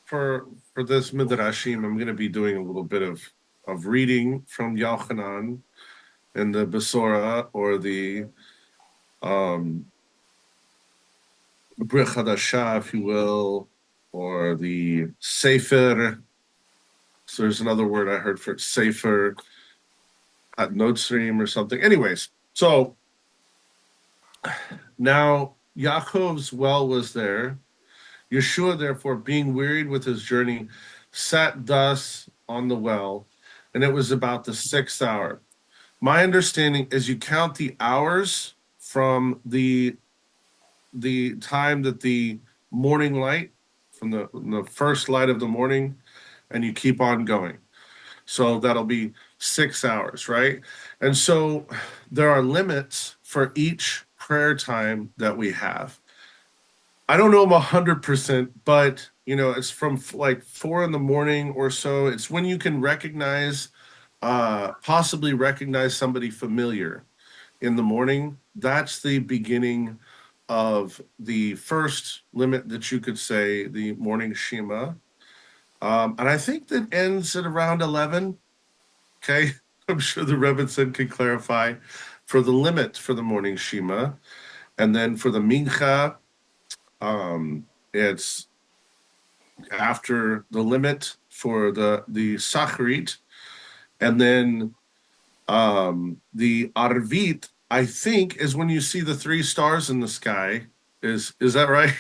for this midrashim, I'm going to be doing a little bit of reading from Yochanan and the Besora, or the Brit Hadashah, if you will, or the Sefer. So there's another word I heard for it, Sefer at Notestream or something. Anyways, so now Yaakov's well was there. Yeshua, therefore, being wearied with his journey, sat thus on the well, and it was about the 6th hour. My understanding is you count the hours from the time that the morning light, from the first light of the morning, and you keep on going. So that'll be 6 hours, right? And so there are limits for each prayer time that we have. I don't know them 100%, but it's from like 4 in the morning or so. It's when you can possibly recognize somebody familiar in the morning. That's the beginning of the first limit that you could say, the morning Shema. And I think that ends at around 11. Okay, I'm sure the Rebbitzin can clarify for the limit for the morning Shema. And then for the Mincha, it's after the limit for the Sacharit. And then the Arvit, I think, is when you see the 3 stars in the sky. Is that right?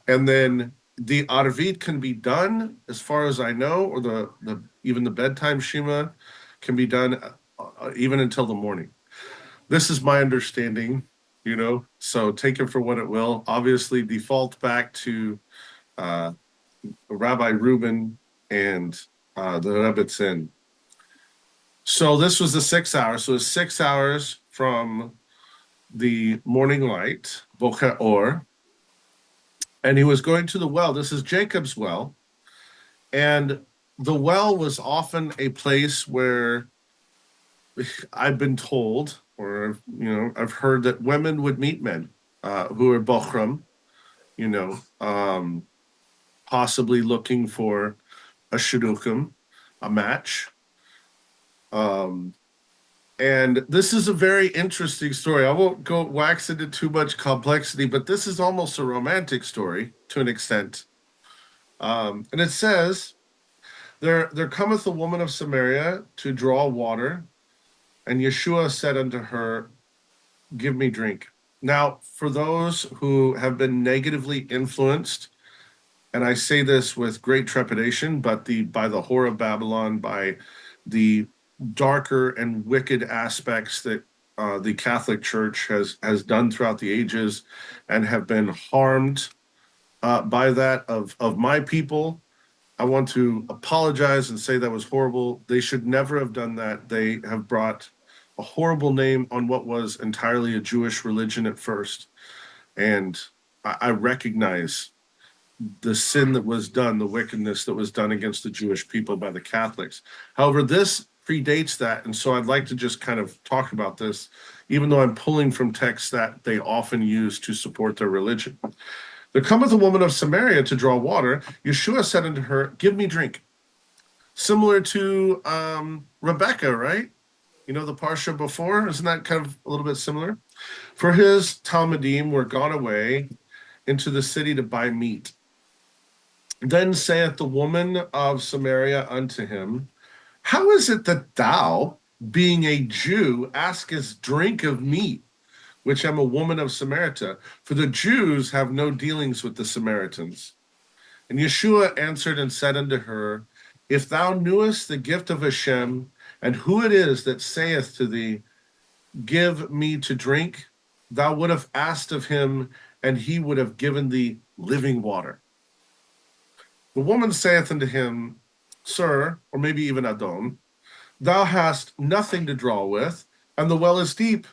And then the Arvit can be done, as far as I know, or the even the bedtime Shema can be done even until the morning. This is my understanding, so take it for what it will. Obviously, default back to Rabbi Reuben and the Rebbitzin. So this was the 6 hours. So it's 6 hours from the morning light, Bocher Or, and he was going to the well. This is Jacob's well. And the well was often a place where I've been told, or I've heard that women would meet men who are bochram, possibly looking for a shidduchim, a match. And this is a very interesting story. I won't go wax into too much complexity, but this is almost a romantic story to an extent. And it says, there cometh a woman of Samaria to draw water, and Yeshua said unto her, give me drink. Now, for those who have been negatively influenced, and I say this with great trepidation, but by the whore of Babylon, by the darker and wicked aspects that the Catholic Church has done throughout the ages, and have been harmed by that of my people, I want to apologize and say that was horrible. They should never have done that. They have brought a horrible name on what was entirely a Jewish religion at first. And I recognize the sin that was done, the wickedness that was done against the Jewish people by the Catholics. However, this predates that, and so I'd like to just kind of talk about this, even though I'm pulling from texts that they often use to support their religion. There cometh a woman of Samaria to draw water. Yeshua said unto her, give me drink. Similar to Rebecca, right? The parsha before, isn't that kind of a little bit similar? For his Talmudim were gone away into the city to buy meat. Then saith the woman of Samaria unto him, how is it that thou, being a Jew, askest drink of me, which am a woman of Samaria? For the Jews have no dealings with the Samaritans. And Yeshua answered and said unto her, if thou knewest the gift of Hashem, and who it is that saith to thee, give me to drink, thou would have asked of him, and he would have given thee living water. The woman saith unto him, sir, or maybe even Adon, thou hast nothing to draw with, and the well is deep.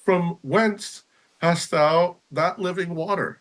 From whence hast thou that living water?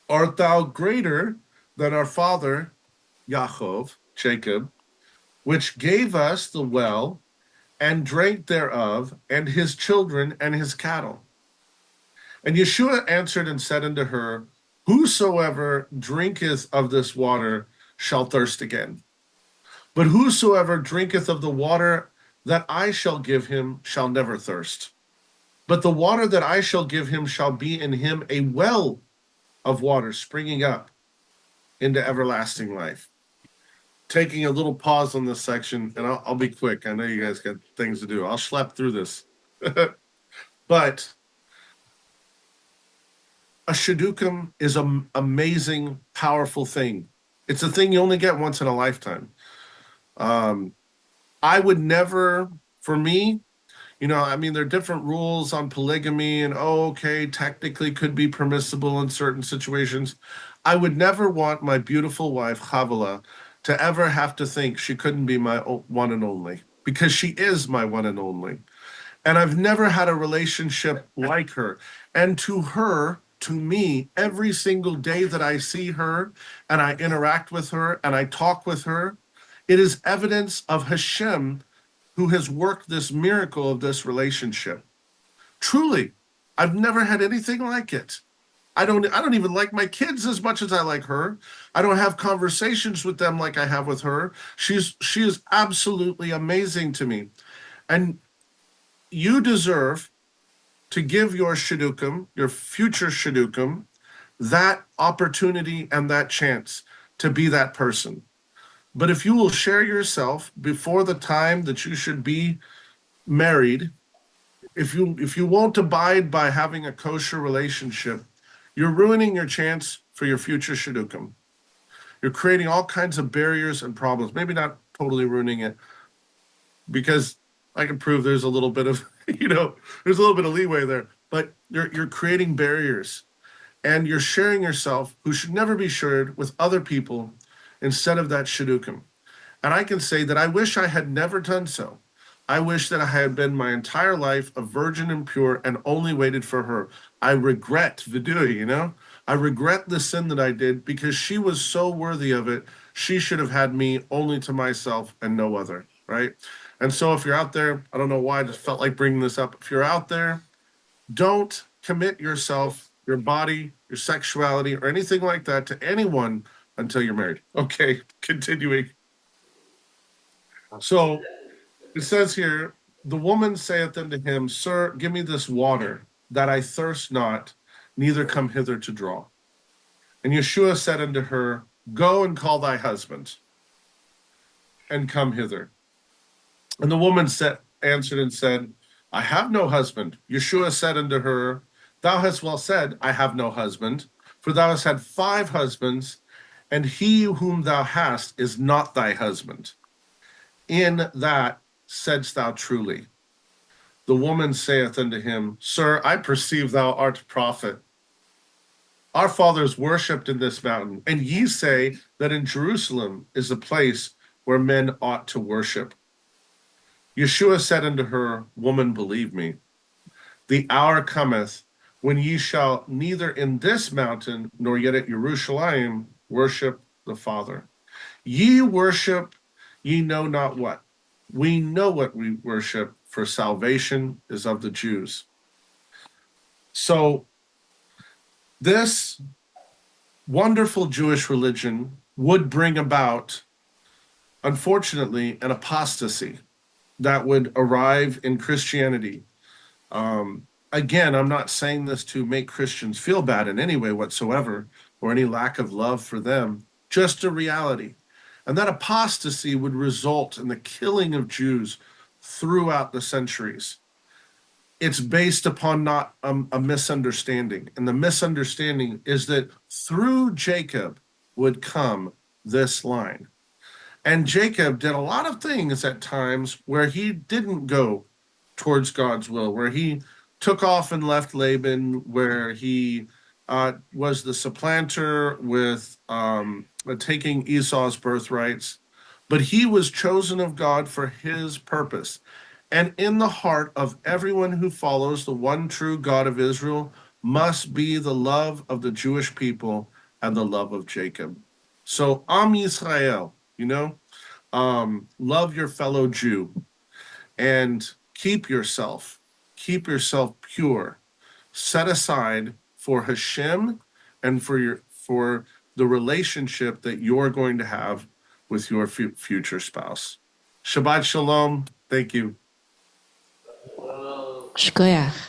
Art thou greater than our father Yaakov, Jacob, which gave us the well, and drank thereof, and his children and his cattle? And Yeshua answered and said unto her, Whosoever drinketh of this water shall thirst again. But whosoever drinketh of the water that I shall give him shall never thirst. But the water that I shall give him shall be in him a well of water springing up into everlasting life. Taking a little pause on this section, and I'll be quick. I know you guys got things to do. I'll schlep through this. But a shidduchim is an amazing, powerful thing. It's a thing you only get once in a lifetime. I would never, for me, there are different rules on polygamy, and okay, technically could be permissible in certain situations. I would never want my beautiful wife, Chavala, to ever have to think she couldn't be my one and only, because she is my one and only. And I've never had a relationship like her. And to her, to me, every single day that I see her and I interact with her and I talk with her, it is evidence of Hashem who has worked this miracle of this relationship. Truly, I've never had anything like it. I don't even like my kids as much as I like her. I don't have conversations with them like I have with her. She is absolutely amazing to me. And you deserve to give your shidduchim, your future shidduchim, that opportunity and that chance to be that person. But if you will share yourself before the time that you should be married, if you won't abide by having a kosher relationship, you're ruining your chance for your future shidduchim. You're creating all kinds of barriers and problems. Maybe not totally ruining it, because I can prove there's a little bit of, there's a little bit of leeway there. But you're creating barriers, and you're sharing yourself, who should never be shared, with other people instead of that shidduchim. And I can say that I wish I had never done so. I wish that I had been my entire life a virgin and pure and only waited for her. I regret vidui, I regret the sin that I did, because she was so worthy of it. She should have had me only to myself and no other, right? And so if you're out there, I don't know why I just felt like bringing this up. If you're out there, don't commit yourself, your body, your sexuality, or anything like that to anyone until you're married. Okay, continuing. So it says here, the woman saith unto him, Sir, give me this water, that I thirst not, neither come hither to draw. And Yeshua said unto her, Go and call thy husband, and come hither. And the woman answered and said, I have no husband. Yeshua said unto her, Thou hast well said, I have no husband, for thou hast had 5 husbands, and he whom thou hast is not thy husband. In that saidst thou truly. The woman saith unto him, Sir, I perceive thou art a prophet. Our fathers worshipped in this mountain, and ye say that in Jerusalem is a place where men ought to worship. Yeshua said unto her, Woman, believe me, the hour cometh when ye shall neither in this mountain nor yet at Jerusalem worship the Father. Ye worship, ye know not what. We know what we worship, for salvation is of the Jews. So this wonderful Jewish religion would bring about, unfortunately, an apostasy that would arrive in Christianity. Again, I'm not saying this to make Christians feel bad in any way whatsoever, or any lack of love for them, just a reality. And that apostasy would result in the killing of Jews throughout the centuries. It's based upon not a misunderstanding. And the misunderstanding is that through Jacob would come this line. And Jacob did a lot of things at times where he didn't go towards God's will, where he took off and left Laban, where he was the supplanter with taking Esau's birthrights. But he was chosen of God for his purpose. And in the heart of everyone who follows the one true God of Israel must be the love of the Jewish people and the love of Jacob. So Am Yisrael, love your fellow Jew, and keep yourself pure, set aside for Hashem and for for the relationship that you're going to have with your future spouse. Shabbat Shalom. Thank you. Shkoyach.